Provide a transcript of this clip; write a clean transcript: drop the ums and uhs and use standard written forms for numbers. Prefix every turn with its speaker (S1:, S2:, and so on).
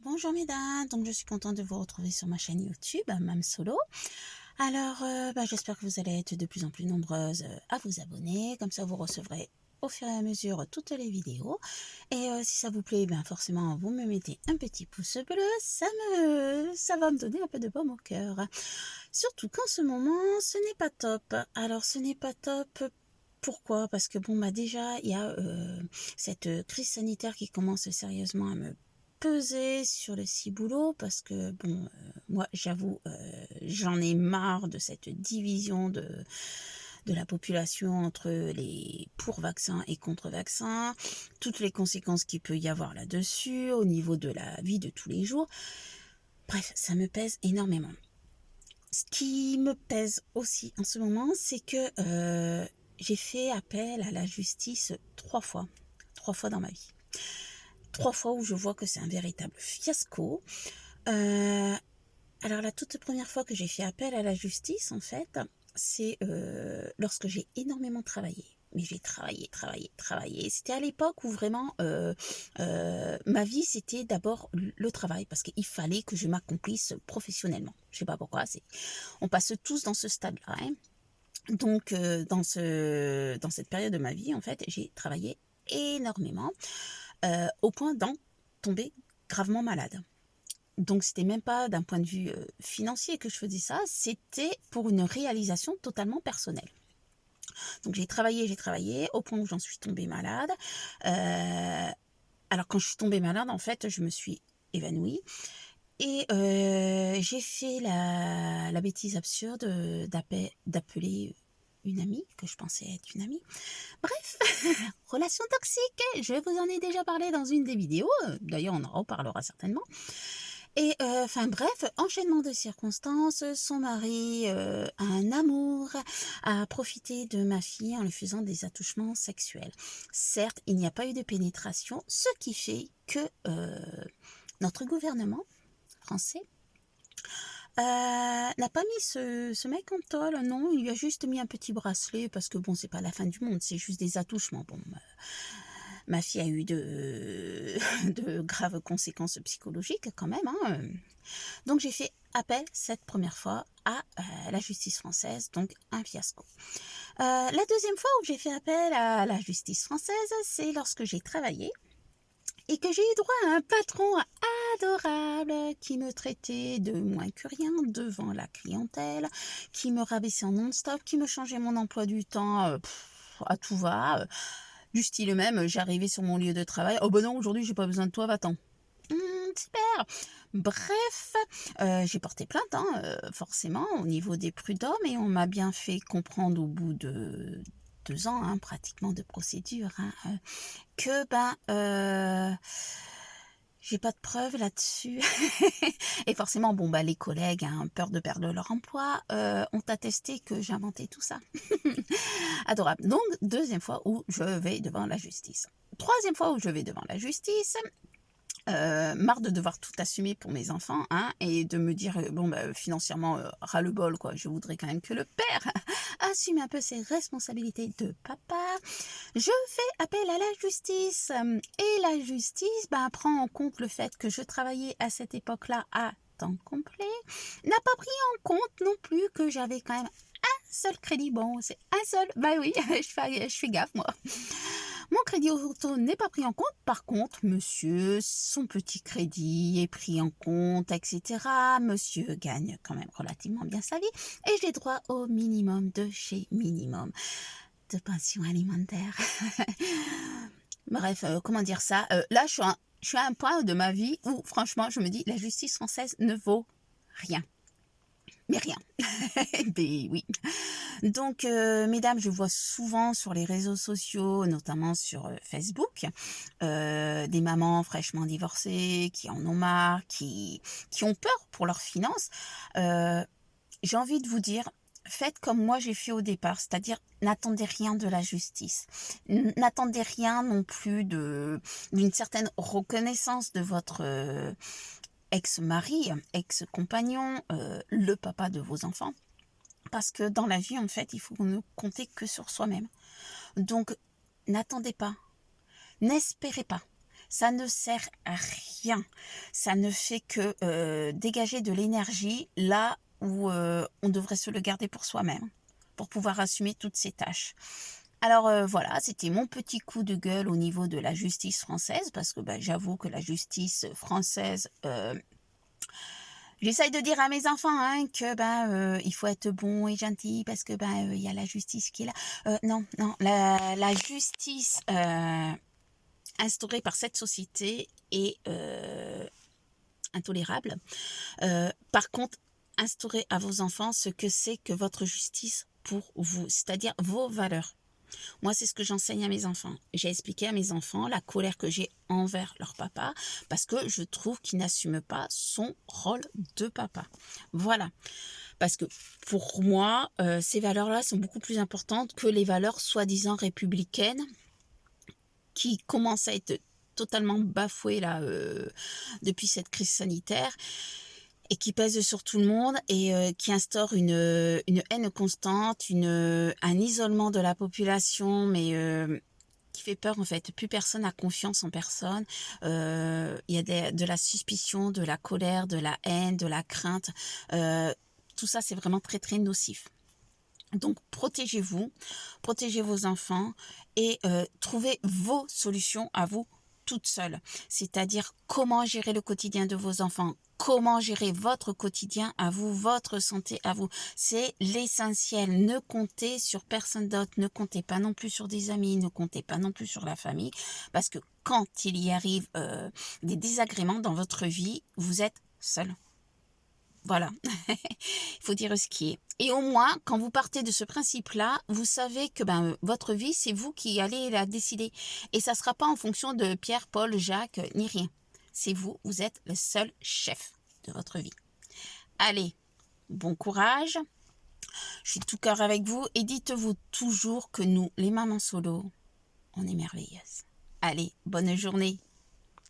S1: Bonjour mesdames, donc je suis contente de vous retrouver sur ma chaîne YouTube, Mam Solo. Alors, j'espère que vous allez être de plus en plus nombreuses à vous abonner, comme ça vous recevrez au fur et à mesure toutes les vidéos. Et si ça vous plaît, forcément vous me mettez un petit pouce bleu, ça va me donner un peu de baume au cœur. Surtout qu'en ce moment, ce n'est pas top. Alors ce n'est pas top. Pourquoi? Parce que déjà il y a cette crise sanitaire qui commence sérieusement à me peser sur le ciboulot parce que moi j'avoue j'en ai marre de cette division de la population entre les pour-vaccins et contre-vaccins, toutes les conséquences qu'il peut y avoir là-dessus au niveau de la vie de tous les jours. Bref, ça me pèse énormément. Ce qui me pèse aussi en ce moment, c'est que j'ai fait appel à la justice 3 fois dans ma vie. 3 fois où je vois que c'est un véritable fiasco. Alors la toute première fois que j'ai fait appel à la justice, en fait, c'est lorsque j'ai énormément travaillé. Mais j'ai travaillé. C'était à l'époque où vraiment ma vie, c'était d'abord le travail, parce qu'il fallait que je m'accomplisse professionnellement. Je sais pas pourquoi, on passe tous dans ce stade-là. Hein. Donc, dans cette période de ma vie, en fait, j'ai travaillé énormément, au point d'en tomber gravement malade. Donc, c'était même pas d'un point de vue financier que je faisais ça, c'était pour une réalisation totalement personnelle. Donc, j'ai travaillé, au point où j'en suis tombée malade. Alors, quand je suis tombée malade, en fait, je me suis évanouie. Et j'ai fait la bêtise absurde d'appeler une amie, que je pensais être une amie. Bref, relation toxique, je vous en ai déjà parlé dans une des vidéos, d'ailleurs on en reparlera certainement. Et bref, enchaînement de circonstances, son mari a un amour, a profité de ma fille en lui faisant des attouchements sexuels. Certes, il n'y a pas eu de pénétration, ce qui fait que notre gouvernement français n'a pas mis ce mec en tôle, non, il lui a juste mis un petit bracelet parce que bon, c'est pas la fin du monde, c'est juste des attouchements. Bon, ma fille a eu de graves conséquences psychologiques quand même. Hein. Donc j'ai fait appel cette première fois à la justice française, donc un fiasco. La deuxième fois où j'ai fait appel à la justice française, c'est lorsque j'ai travaillé et que j'ai eu droit à un patron adorable qui me traitait de moins que rien devant la clientèle, qui me rabaissait en non-stop, qui me changeait mon emploi du temps à tout va, du style même, j'arrivais sur mon lieu de travail, oh ben non, aujourd'hui j'ai pas besoin de toi, va-t'en. Super. Bref, j'ai porté plainte, forcément, au niveau des prud'hommes, et on m'a bien fait comprendre au bout de 2 ans, pratiquement de procédure, que j'ai pas de preuves là-dessus. Et forcément, les collègues, peur de perdre leur emploi, ont attesté que j'inventais tout ça. Adorable. Donc, deuxième fois où je vais devant la justice. Troisième fois où je vais devant la justice, marre de devoir tout assumer pour mes enfants, et de me dire financièrement ras-le-bol, quoi. Je voudrais quand même que le père assume un peu ses responsabilités de papa. Je fais appel à la justice et la justice prend en compte le fait que je travaillais à cette époque-là à temps complet, n'a pas pris en compte non plus que j'avais quand même un seul crédit. Bon, c'est un seul, oui, je fais gaffe moi. Mon crédit auto n'est pas pris en compte. Par contre, monsieur, son petit crédit est pris en compte, etc. Monsieur gagne quand même relativement bien sa vie. Et j'ai droit au minimum de chez minimum de pension alimentaire. Bref, comment dire ça, là, je suis à un point de ma vie où, franchement, je me dis, la justice française ne vaut rien. Mais rien. Mais oui. Donc, mesdames, je vois souvent sur les réseaux sociaux, notamment sur Facebook, des mamans fraîchement divorcées qui en ont marre, qui ont peur pour leurs finances. J'ai envie de vous dire, faites comme moi j'ai fait au départ, c'est-à-dire n'attendez rien de la justice. N'attendez rien non plus d'une certaine reconnaissance de votre ex-mari, ex-compagnon, le papa de vos enfants. Parce que dans la vie, en fait, il faut ne compter que sur soi-même. Donc, n'attendez pas, n'espérez pas. ça ne sert à rien. Ça ne fait que dégager de l'énergie là où on devrait se le garder pour soi-même, pour pouvoir assumer toutes ces tâches. Alors voilà, c'était mon petit coup de gueule au niveau de la justice française, parce que j'avoue que la justice française, j'essaye de dire à mes enfants que il faut être bon et gentil parce que il y a la justice qui est là. Non, non, la justice instaurée par cette société est intolérable. Par contre, instaurez à vos enfants ce que c'est que votre justice pour vous, c'est-à-dire vos valeurs. Moi, c'est ce que j'enseigne à mes enfants. J'ai expliqué à mes enfants la colère que j'ai envers leur papa parce que je trouve qu'il n'assume pas son rôle de papa. Voilà. Parce que pour moi, ces valeurs-là sont beaucoup plus importantes que les valeurs soi-disant républicaines qui commencent à être totalement bafouées là, depuis cette crise sanitaire et qui pèse sur tout le monde et qui instaure une haine constante, un isolement de la population, mais qui fait peur en fait. Plus personne n'a confiance en personne. Il y a de la suspicion, de la colère, de la haine, de la crainte. Tout ça, c'est vraiment très très nocif. Donc protégez-vous, protégez vos enfants et trouvez vos solutions à vous toute seule. C'est-à-dire comment gérer le quotidien de vos enfants, comment gérer votre quotidien à vous, votre santé à vous. C'est l'essentiel. Ne comptez sur personne d'autre, ne comptez pas non plus sur des amis, ne comptez pas non plus sur la famille, parce que quand il y arrive des désagréments dans votre vie, vous êtes seul. Voilà, il faut dire ce qui est. Et au moins, quand vous partez de ce principe-là, vous savez que votre vie, c'est vous qui allez la décider. Et ça ne sera pas en fonction de Pierre, Paul, Jacques, ni rien. C'est vous, vous êtes le seul chef de votre vie. Allez, bon courage. Je suis tout cœur avec vous et dites-vous toujours que nous, les mamans solo, on est merveilleuses. Allez, bonne journée.